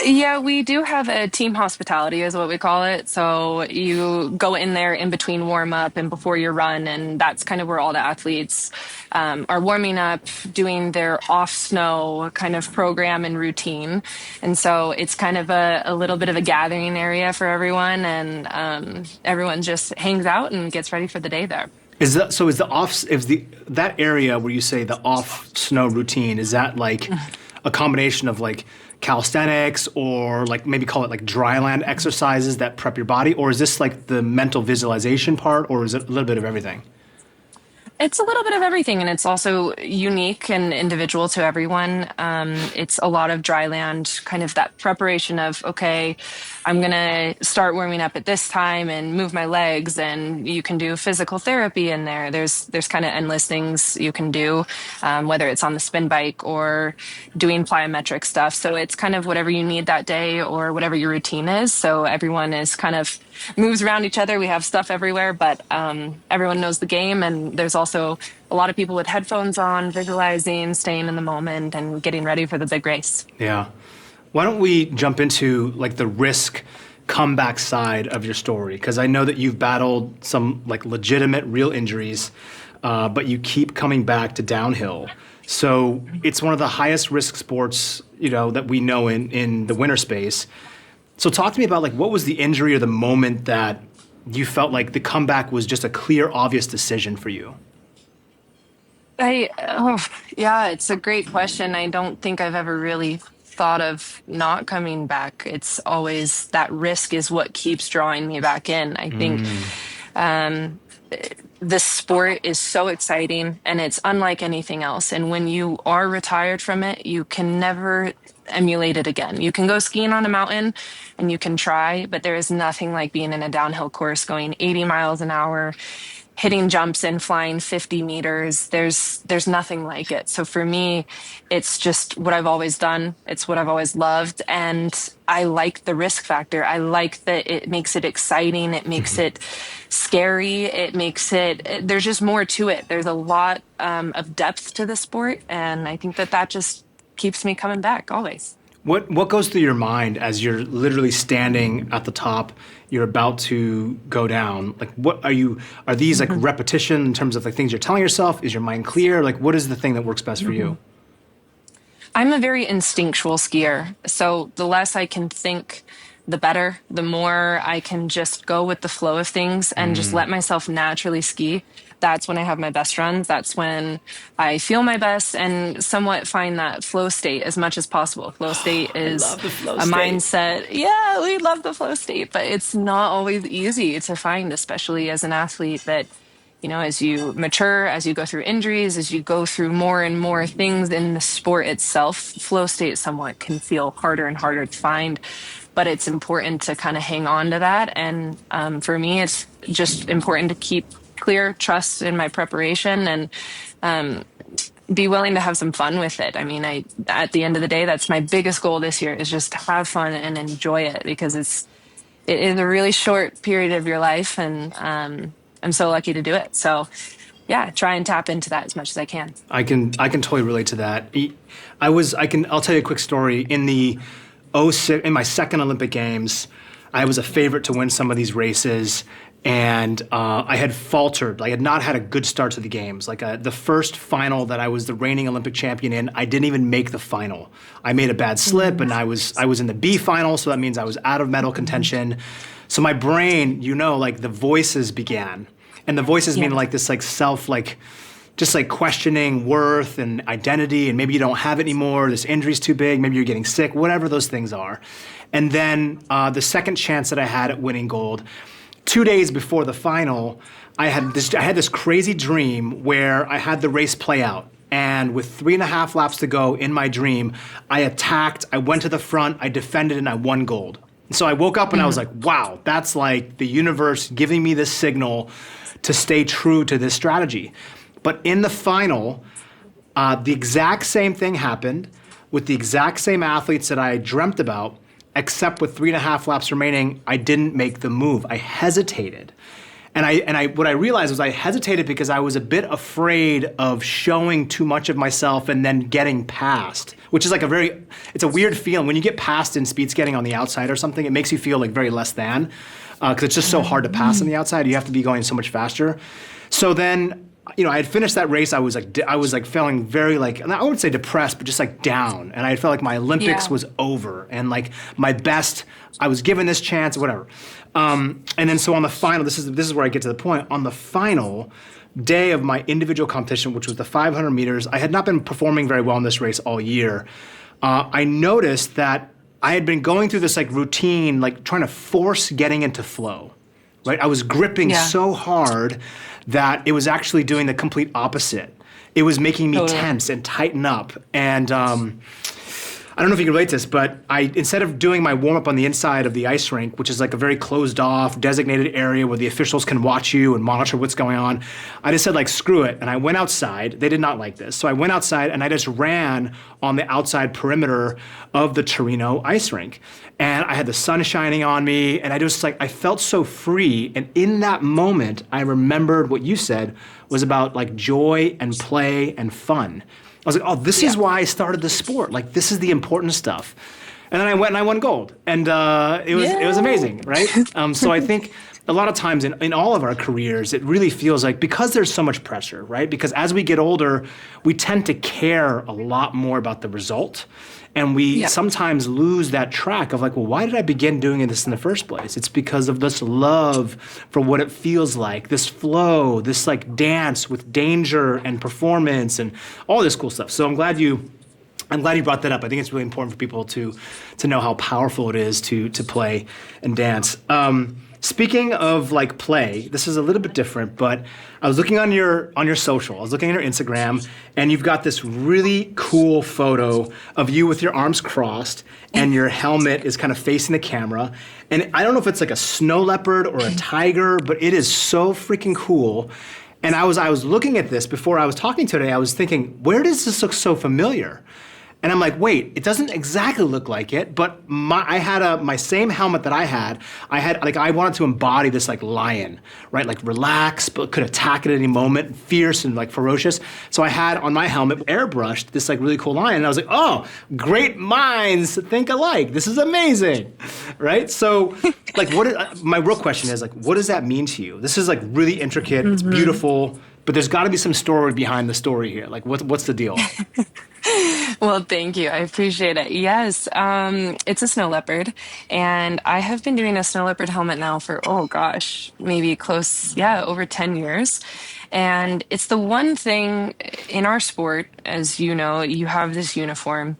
Yeah, we do have a team hospitality, is what we call it. So you go in there in between warm up and before your run, and that's kind of where all the athletes are warming up, doing their off snow kind of program and routine. And so it's kind of a little bit of a gathering area for everyone, and everyone just hangs out and gets ready for the day there. Is that area where you say the off snow routine, is that like a combination of like calisthenics or like maybe call it like dryland exercises that prep your body, or is this like the mental visualization part, or is it a little bit of everything? It's a little bit of everything, and it's also unique and individual to everyone. It's a lot of dry land, kind of that preparation of, okay, I'm going to start warming up at this time and move my legs, and you can do physical therapy in there. There's kind of endless things you can do, whether it's on the spin bike or doing plyometric stuff. So it's kind of whatever you need that day or whatever your routine is. So everyone is kind of moves around each other. We have stuff everywhere, but everyone knows the game. And there's also a lot of people with headphones on, visualizing, staying in the moment, and getting ready for the big race. Yeah. Why don't we jump into like the risk comeback side of your story? Because I know that you've battled some like legitimate real injuries, but you keep coming back to downhill. So it's one of the highest risk sports, that we know in the winter space. So talk to me about like what was the injury or the moment that you felt like the comeback was just a clear, obvious decision for you? Yeah, it's a great question. I don't think I've ever really thought of not coming back. It's always that risk is what keeps drawing me back in. I think um, the sport is so exciting and it's unlike anything else. And when you are retired from it, you can never emulate it again. You can go skiing on a mountain and you can try, but there is nothing like being in a downhill course going 80 miles an hour, hitting jumps and flying 50 meters. There's nothing like it. So for me, it's just what I've always done. It's what I've always loved. And I like the risk factor. I like that it makes it exciting. It makes it scary. It makes there's just more to it. There's a lot of depth to the sport. And I think that just keeps me coming back always. What goes through your mind as you're literally standing at the top, you're about to go down? Like are these like repetition in terms of like things you're telling yourself? Is your mind clear? Like what is the thing that works best for you? I'm a very instinctual skier. So the less I can think, the better. The more I can just go with the flow of things and just let myself naturally ski. That's when I have my best runs. That's when I feel my best and somewhat find that flow state as much as possible. Flow state I is love the flow a state. mindset. Yeah, we love the flow state, but it's not always easy to find, especially as an athlete that as you mature, as you go through injuries, as you go through more and more things in the sport itself, flow state somewhat can feel harder and harder to find. but it's important to kind of hang on to that. And for me, it's just important to keep clear trust in my preparation and um, be willing to have some fun with it. I mean, at the end of the day, that's my biggest goal this year is just to have fun and enjoy it because it is a really short period of your life, and I'm so lucky to do it. So, yeah, try and tap into that as much as I can. I can totally relate to that. I'll tell you a quick story. In my second Olympic Games, I was a favorite to win some of these races, and I had faltered. I had not had a good start to the games. The first final that I was the reigning Olympic champion in, I didn't even make the final. I made a bad slip, and I was in the B final, so that means I was out of medal contention. So my brain, the voices began, and the voices mean this self just questioning worth and identity, and maybe you don't have it anymore. This injury's too big. Maybe you're getting sick. Whatever those things are, and then the second chance that I had at winning gold. 2 days before the final, I had this crazy dream where I had the race play out. And with 3.5 laps to go in my dream, I attacked, I went to the front, I defended, and I won gold. And so I woke up and I was like, wow, that's like the universe giving me this signal to stay true to this strategy. But in the final, the exact same thing happened with the exact same athletes that I dreamt about, except with 3.5 laps remaining, I didn't make the move. I hesitated. And what I realized was I hesitated because I was a bit afraid of showing too much of myself and then getting passed, which is it's a weird feeling. When you get passed in speed skating on the outside or something, it makes you feel very less than, because it's just so hard to pass on the outside. You have to be going so much faster. So then, I had finished that race. I was feeling very I wouldn't say depressed, but just down. And I felt like my Olympics was over, and my best. I was given this chance, whatever. And then so on the final, this is where I get to the point. On the final day of my individual competition, which was the 500 meters, I had not been performing very well in this race all year. I noticed that I had been going through this routine, trying to force getting into flow. Right, I was gripping so hard that it was actually doing the complete opposite. It was making me tense and tighten up. And I don't know if you can relate to this, but instead of doing my warm-up on the inside of the ice rink, which is a very closed-off, designated area where the officials can watch you and monitor what's going on, I just said, screw it. And I went outside. They did not like this. So I went outside, and I just ran on the outside perimeter of the Torino ice rink. And I had the sun shining on me, and I felt so free. And in that moment, I remembered what you said was about joy and play and fun. I was like, oh, this is why I started the sport. This is the important stuff. And then I went and I won gold. And it was amazing, right? So I think a lot of times in all of our careers, it really feels because there's so much pressure, right? Because as we get older, we tend to care a lot more about the result. And we sometimes lose that track of well, why did I begin doing this in the first place? It's because of this love for what it feels like, this flow, this dance with danger and performance and all this cool stuff. So I'm glad you brought that up. I think it's really important for people to know how powerful it is to play and dance. Speaking of play, this is a little bit different, but I was looking on your social. I was looking at your Instagram, and you've got this really cool photo of you with your arms crossed, and your helmet is kind of facing the camera. And I don't know if it's a snow leopard or a tiger, but it is so freaking cool. And I was looking at this before I was talking today. I was thinking, where does this look so familiar? And I'm like, wait, it doesn't exactly look like it, but I had my same helmet that I had I wanted to embody this lion, right? Relax, but could attack at any moment, fierce and ferocious. So I had on my helmet airbrushed this really cool lion. And I was like, oh, great minds think alike. This is amazing, right? So my real question is what does that mean to you? This is really intricate, it's beautiful, but there's gotta be some story behind the story here. What's the deal? Well, thank you. I appreciate it. Yes, it's a snow leopard, and I have been doing a snow leopard helmet now for, oh gosh, maybe over 10 years. And it's the one thing in our sport, as you know, you have this uniform,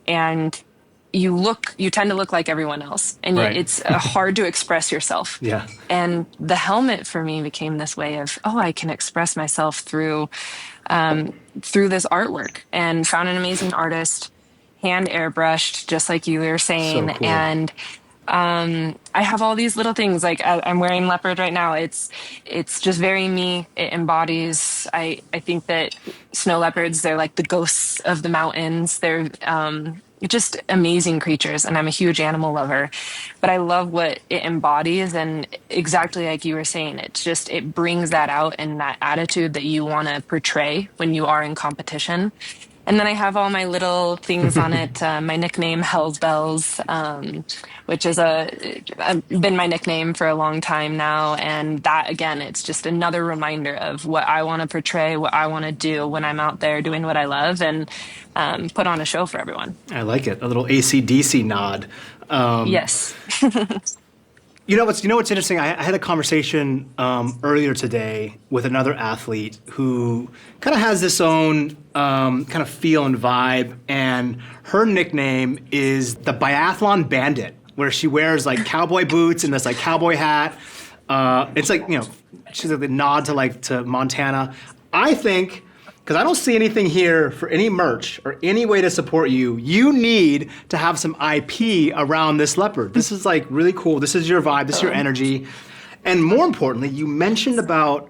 and you tend to look like everyone else, and yet it's hard to express yourself. Yeah. And the helmet for me became this way of, I can express myself through this artwork, and found an amazing artist, hand airbrushed, just like you were saying. So cool. And I have all these little things like I'm wearing leopard right now. It's just very me. It embodies. I think that snow leopards, they're like the ghosts of the mountains. They're just amazing creatures, and I'm a huge animal lover. But I love what it embodies, and exactly like you were saying, it brings that out and that attitude that you want to portray when you are in competition. And then I have all my little things on it. My nickname, Hell's Bells, which is been my nickname for a long time now. And that, again, it's just another reminder of what I want to portray, what I want to do when I'm out there doing what I love, and put on a show for everyone. I like it. A little AC/DC nod. Yes. What's interesting? I had a conversation earlier today with another athlete who kind of has this own kind of feel and vibe, and her nickname is the Biathlon Bandit, where she wears like cowboy boots and this like cowboy hat. It's like she's like the nod to Montana. I think, because I don't see anything here for any merch or any way to support you, you need to have some IP around this leopard. This is like really cool. This is your vibe. This is your energy. And more importantly, you mentioned about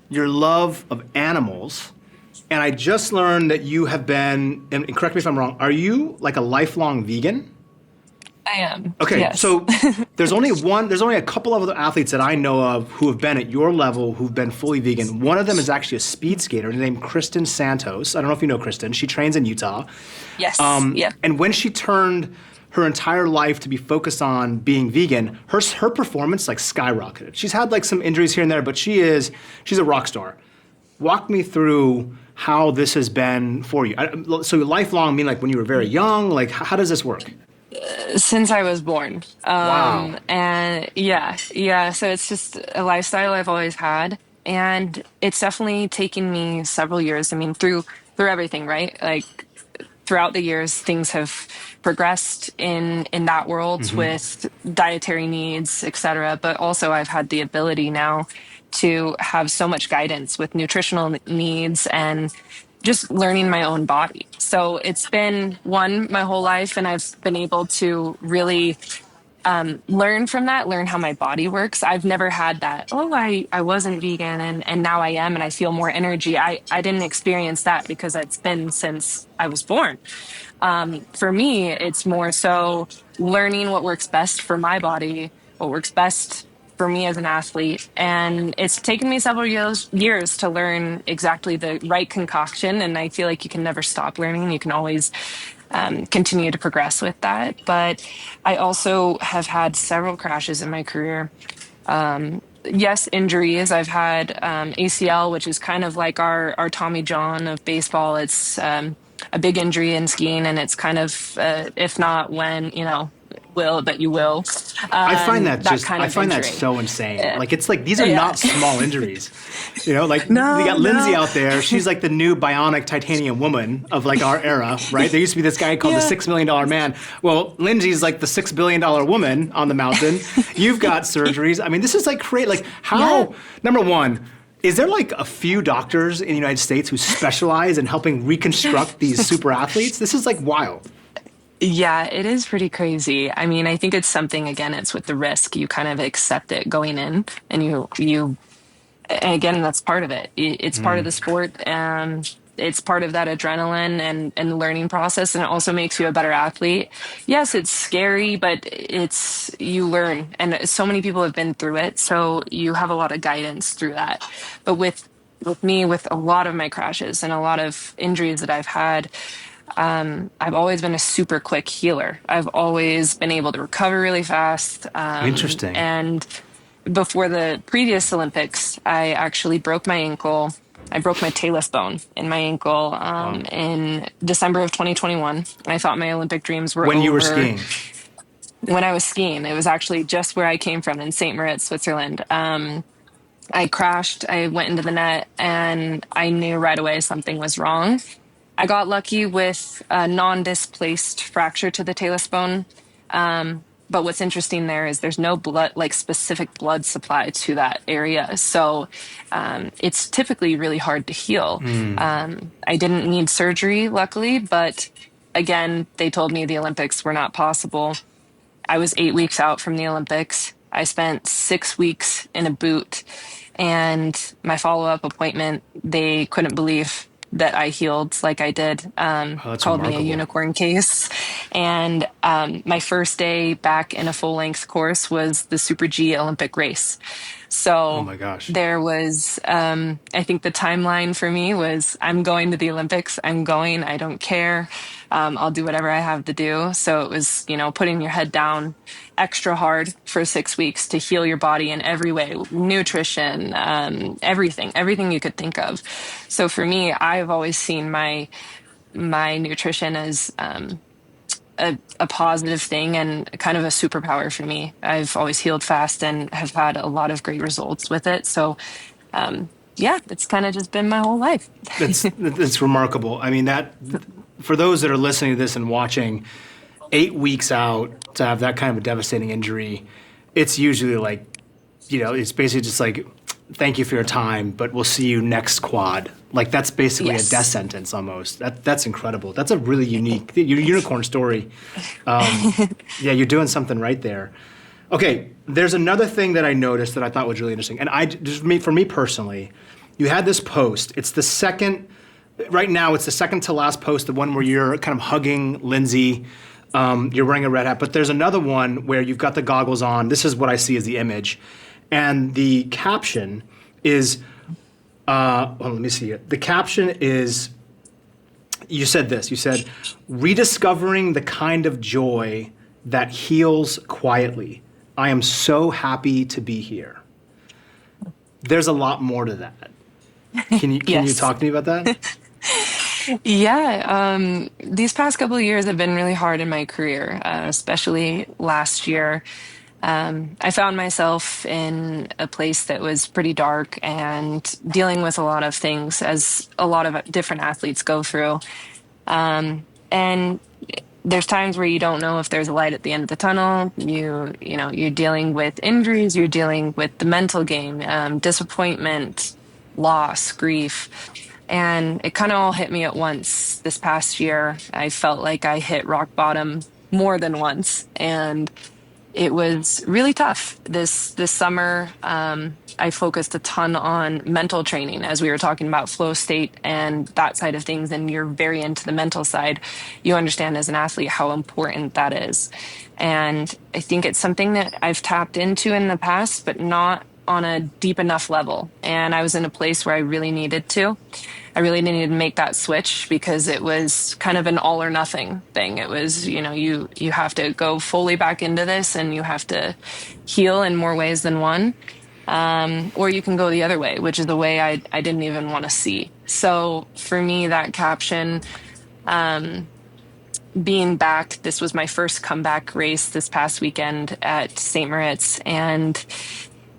your love of animals. And I just learned that you have been, and correct me if I'm wrong, are you like a lifelong vegan? I am. Okay, yes. So there's only a couple of other athletes that I know of who have been at your level who've been fully vegan. One of them is actually a speed skater named Kristen Santos. I don't know if you know Kristen. She trains in Utah. Yes. And when she turned her entire life to be focused on being vegan, her performance like skyrocketed. She's had like some injuries here and there, but she's a rock star. Walk me through how this has been for you. So lifelong, mean like when you were very young? Like how does this work? Since I was born. Wow. And yeah. So it's just a lifestyle I've always had. And it's definitely taken me several years. I mean, through everything, right? Like throughout the years, things have progressed in that world with dietary needs, et cetera. But also I've had the ability now to have so much guidance with nutritional needs and just learning my own body. So it's been my whole life, and I've been able to really learn from that, learn how my body works. I've never had that, I wasn't vegan and now I am and I feel more energy. I didn't experience that because it's been since I was born. For me, it's more so learning what works best for my body, what works best for me as an athlete. And it's taken me several years to learn exactly the right concoction. And I feel like you can never stop learning. You can always continue to progress with that. But I also have had several crashes in my career. Yes, injuries. I've had ACL, which is kind of like our Tommy John of baseball. It's a big injury in skiing, and it's kind of, if not when, you will. I find that injury. so insane. Like it's like these are not small injuries. Like we got Lindsay out there. She's like the new bionic titanium woman of like our era, right? There used to be this guy called the $6 million man. Well, Lindsay's like the $6 billion woman on the mountain. You've got surgeries. I mean, this is like crazy. Like how, number one, is there like a few doctors in the United States who specialize in helping reconstruct these super athletes? This is like wild. Yeah, it is pretty crazy. I mean, I think it's something, again, it's with the risk. You kind of accept it going in, and and again, that's part of it. It's part of the sport, and it's part of that adrenaline and the learning process, and it also makes you a better athlete. Yes, it's scary, but you learn, and so many people have been through it, so you have a lot of guidance through that. But with me, with a lot of my crashes and a lot of injuries that I've had, I've always been a super quick healer. I've always been able to recover really fast. Interesting. And before the previous Olympics, I actually broke my ankle. I broke my talus bone in my ankle in December of 2021. I thought my Olympic dreams were over. When you were skiing? When I was skiing. It was actually just where I came from in St. Moritz, Switzerland. I crashed. I went into the net, and I knew right away something was wrong. I got lucky with a non-displaced fracture to the talus bone. But what's interesting there is there's no blood, like specific blood supply to that area. So it's typically really hard to heal. I didn't need surgery, luckily, but again, they told me the Olympics were not possible. I was 8 weeks out from the Olympics. I spent 6 weeks in a boot, and my follow-up appointment, they couldn't believe that I healed like I did. Oh, that's Called me a remarkable. unicorn case. And my first day back in a full-length course was the Super G Olympic race. Oh So my gosh. there was, I think the timeline for me was, I'm going to the Olympics. I'm going. I don't care. I'll do whatever I have to do. So it was, putting your head down extra hard for 6 weeks to heal your body in every way, nutrition, everything you could think of. So for me, I've always seen my nutrition as a positive thing and kind of a superpower for me. I've always healed fast and have had a lot of great results with it. So, yeah, it's kind of just been my whole life. That's remarkable. I mean, that for those that are listening to this and watching, 8 weeks out to have that kind of a devastating injury, it's usually like, it's basically just like, thank you for your time, but we'll see you next quad. Like that's basically Yes. a death sentence almost. That's incredible. That's a really unique unicorn story. Yeah, you're doing something right there. Okay, there's another thing that I noticed that I thought was really interesting, and for me personally, you had this post. It's the second. Right now, it's the second to last post, the one where you're kind of hugging Lindsay. You're wearing a red hat, but there's another one where you've got the goggles on. This is what I see as the image. And the caption is, let me see it. The caption is, you said this, you said, rediscovering the kind of joy that heals quietly. I am so happy to be here. There's a lot more to that. Can you Yes. talk to me about that? Yeah, these past couple of years have been really hard in my career, especially last year. I found myself in a place that was pretty dark and dealing with a lot of things as a lot of different athletes go through. And there's times where you don't know if there's a light at the end of the tunnel. You're dealing with injuries, you're dealing with the mental game, disappointment, loss, grief. And it kind of all hit me at once this past year. I felt like I hit rock bottom more than once. And it was really tough. This summer, I focused a ton on mental training as we were talking about flow state and that side of things. And you're very into the mental side. You understand as an athlete how important that is. And I think it's something that I've tapped into in the past, but not on a deep enough level. And I was in a place where I really needed to. I really needed to make that switch because it was kind of an all or nothing thing. It was, you have to go fully back into this and you have to heal in more ways than one. Or you can go the other way, which is the way I didn't even want to see. So for me, that caption, being back, this was my first comeback race this past weekend at St. Moritz, and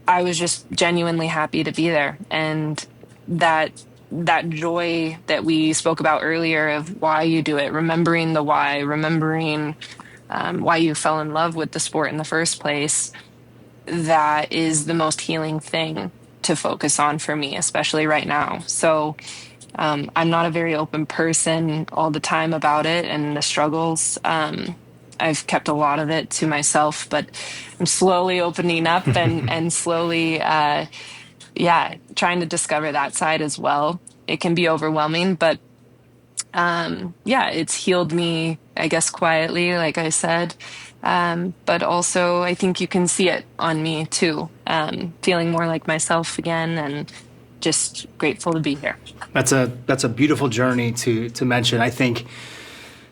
I was just genuinely happy to be there. And that joy that we spoke about earlier of why you do it, remembering the why, remembering why you fell in love with the sport in the first place, that is the most healing thing to focus on for me, especially right now. So I'm not a very open person all the time about it and the struggles. I've kept a lot of it to myself, but I'm slowly opening up and slowly, trying to discover that side as well. It can be overwhelming, but it's healed me, I guess, quietly, like I said. But also I think you can see it on me too, feeling more like myself again and just grateful to be here. That's a beautiful journey to mention. I think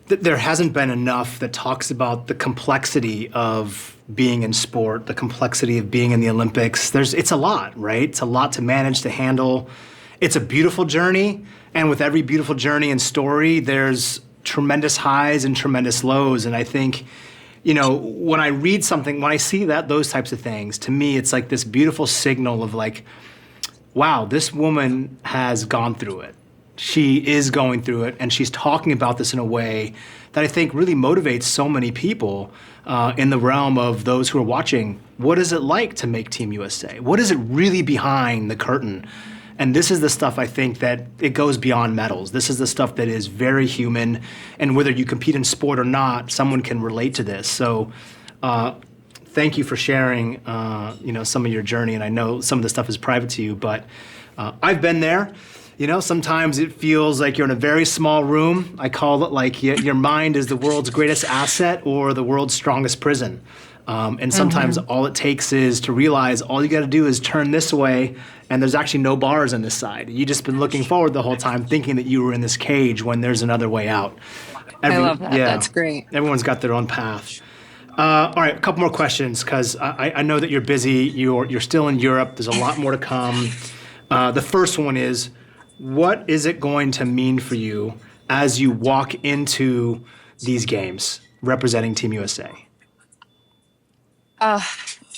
there hasn't been enough that talks about the complexity of being in sport, the complexity of being in the Olympics. It's a lot, right? It's a lot to manage, to handle. It's a beautiful journey, and with every beautiful journey and story, there's tremendous highs and tremendous lows. And I think, when I read something, when I see those types of things, to me, it's like this beautiful signal of like, wow, this woman has gone through it. She is going through it, and she's talking about this in a way that I think really motivates so many people in the realm of those who are watching. What is it like to make Team USA? What is it really behind the curtain? And this is the stuff I think that it goes beyond medals. This is the stuff that is very human, and whether you compete in sport or not, someone can relate to this. So Thank you for sharing, some of your journey. And I know some of the stuff is private to you, but I've been there. Sometimes it feels like you're in a very small room. I call it like your mind is the world's greatest asset or the world's strongest prison. And sometimes all it takes is to realize all you got to do is turn this way, and there's actually no bars on this side. You just been looking forward the whole time, thinking that you were in this cage when there's another way out. I love that. Yeah, that's great. Everyone's got their own path. All right, a couple more questions, because I know that you're busy. You're still in Europe. There's a lot more to come. The first one is, what is it going to mean for you as you walk into these games representing Team USA?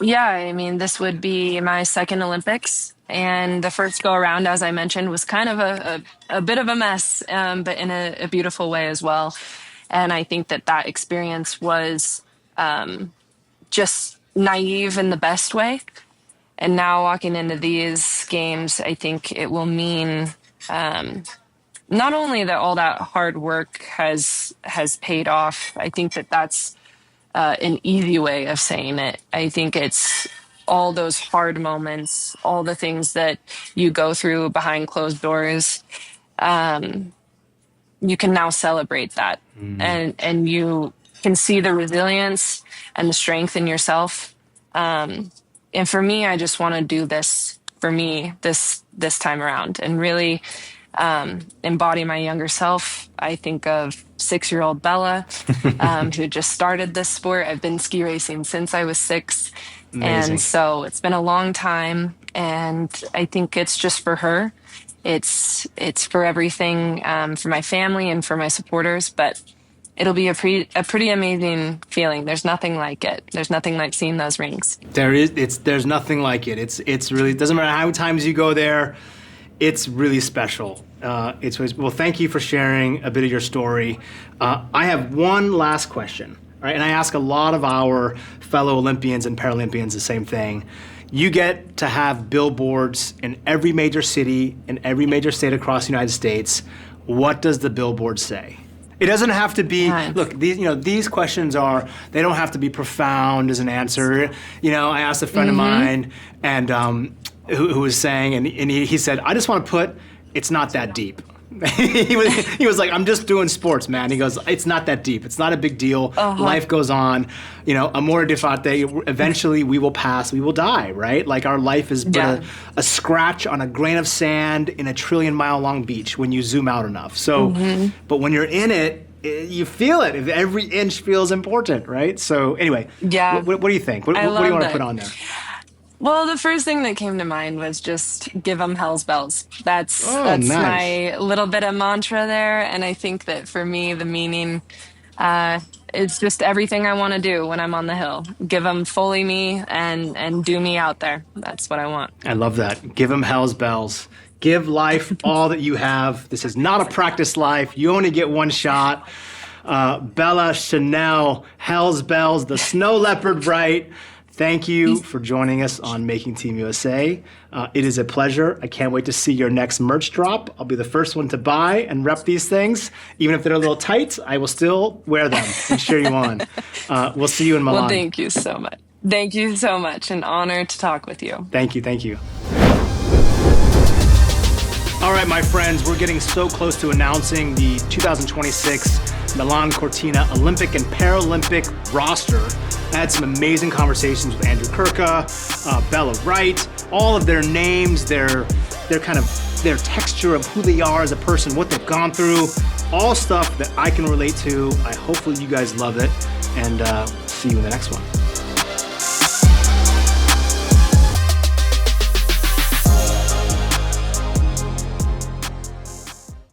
Yeah, I mean, this would be my second Olympics. And the first go around, as I mentioned, was kind of a bit of a mess, but in a beautiful way as well. And I think that experience was just naive in the best way. And now walking into these games, I think it will mean not only that all that hard work has paid off. I think that's an easy way of saying it. I think it's all those hard moments, all the things that you go through behind closed doors. You can now celebrate that, and you can see the resilience and the strength in yourself. And for me, I just want to do this for me this time around, and really embody my younger self. I think of 6-year-old Bella, who just started this sport. I've been ski racing since I was 6. Amazing. And so it's been a long time, and I think it's just for her. It's for everything, for my family and for my supporters, but it'll be a pretty amazing feeling. There's nothing like it. There's nothing like seeing those rings. There's nothing like it. It's really, it doesn't matter how many times you go there, it's really special. Well, thank you for sharing a bit of your story. I have one last question, right? And I ask a lot of our fellow Olympians and Paralympians the same thing. You get to have billboards in every major city, in every major state across the United States. What does the billboard say? It doesn't have to be, look, these questions they don't have to be profound as an answer. I asked a friend of mine, and who was saying, and he said, I just want to put, it's not that deep. he was like, I'm just doing sports, man. He goes, it's not that deep. It's not a big deal. Life goes on. Amore di fate, eventually we will pass, we will die, right? Like our life is but a scratch on a grain of sand in a 1 trillion-mile long beach when you zoom out enough. So, but when you're in it, you feel it. Every inch feels important, right? So anyway, what do you think? What do you want to put on there? Well, the first thing that came to mind was just give them hell's bells. That's nice. My little bit of mantra there. And I think that for me, the meaning is just everything I want to do when I'm on the hill. Give them fully me and do me out there. That's what I want. I love that. Give them hell's bells. Give life all that you have. This is not a practice life. You only get one shot. Bella, Chanel, hell's bells, the snow leopard Wright. Thank you for joining us on Making Team USA. It is a pleasure. I can't wait to see your next merch drop. I'll be the first one to buy and rep these things. Even if they're a little tight, I will still wear them and cheer you on. We'll see you in Milan. Well, thank you so much. Thank you so much. An honor to talk with you. Thank you. Thank you. All right, my friends, we're getting so close to announcing the 2026 Milan Cortina Olympic and Paralympic roster. I had some amazing conversations with Andrew Kurka, Bella Wright, all of their names, their texture of who they are as a person, what they've gone through, all stuff that I can relate to. Hopefully you guys love it, and see you in the next one.